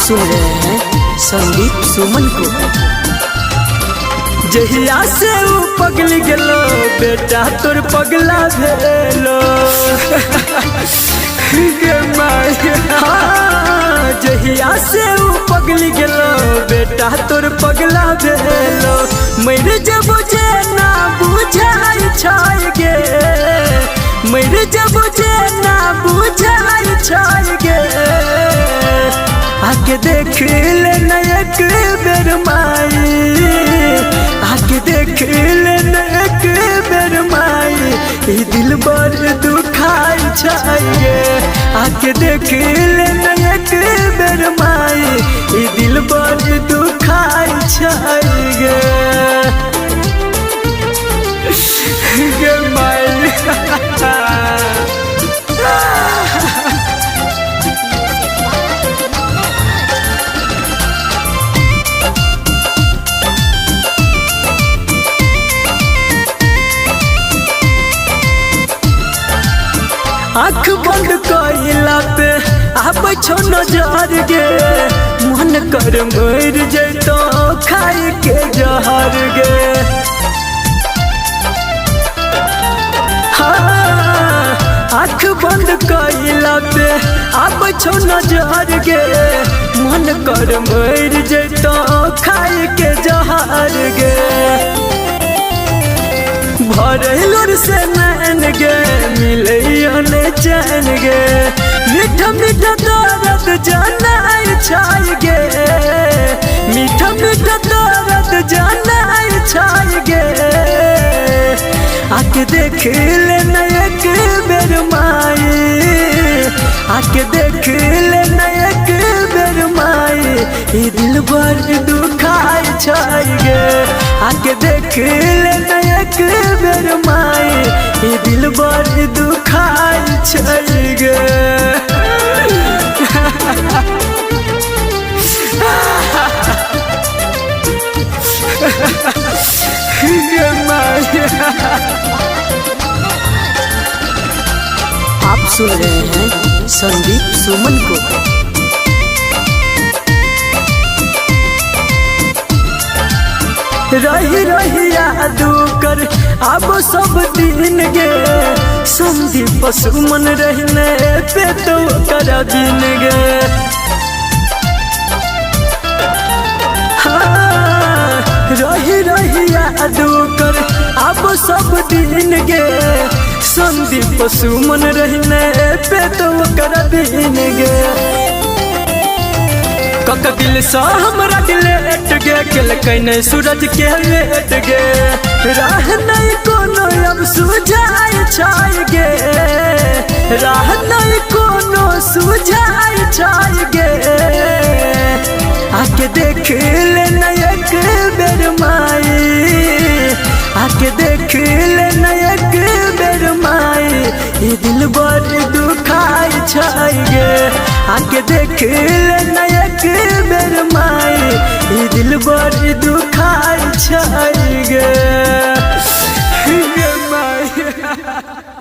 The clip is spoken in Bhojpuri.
सुन रहे हैं संदीप सुमन को। जहिया से ऊ पगल गेलो बेटा तोर पगला भेलो गे माया। जहिया से ऊ पगल गेलो बेटा तोर पगला भेलो। मेरे जब जे ना बुझाई छाई गे, मेरे जब जे ना बुझाई छाई गे। आके देख ले एक बेर माई, आके देख ले एक बेर माई। ई दिल बर दुखाई छाइए। आके देख ले एक बेर माई, ई दिल बर दुखाई छाइए गे माई। आँख बंद कइला पे आब छो नजर गे। मन कर मर जैतो खाई के जहर गे। हाँ, आँख बंद कइला पे आब छो नजर गे। मन कर मर जैतो खाई के जहर गे। भरलोर से नैन गे मिले ने चैन गे। मीठा मीठा दर्द जानाई छाई गे, मीठा मीठा दर्द जानाई छाई गे। आके देख ले एक बेर माई, आके देख ले एक बेर माई। ई दिल बर दुखाई छाई गे। आके देख ले एक बेर माई, ई दिल बर दुखाई छाई गे। गे माई। आप सुन रहे हैं संदीप सुमन को। रही रही याद कर अब सब दिन गे। संदीप सुमन रहने पे तो कर दिन गे। हाँ, रही रही याद कर अब सब दिन गे। संदीप सुमन रहने पे तो कर दिन गे। कक दिल सा हमरा डिलेट गे, केल कैने सूरज के लेट गे। राह नहीं कोनो अब सुझाई छाई गे, राह नहीं कोनो सुझाई छाई गे। आके देख ले एक बेर माई, आके देख ले एक बेर माई। ई दिल बर दुखाई छाई गे। आके देख ले एक बेर माई, ई दिल बर दुखाई छाई गे माई।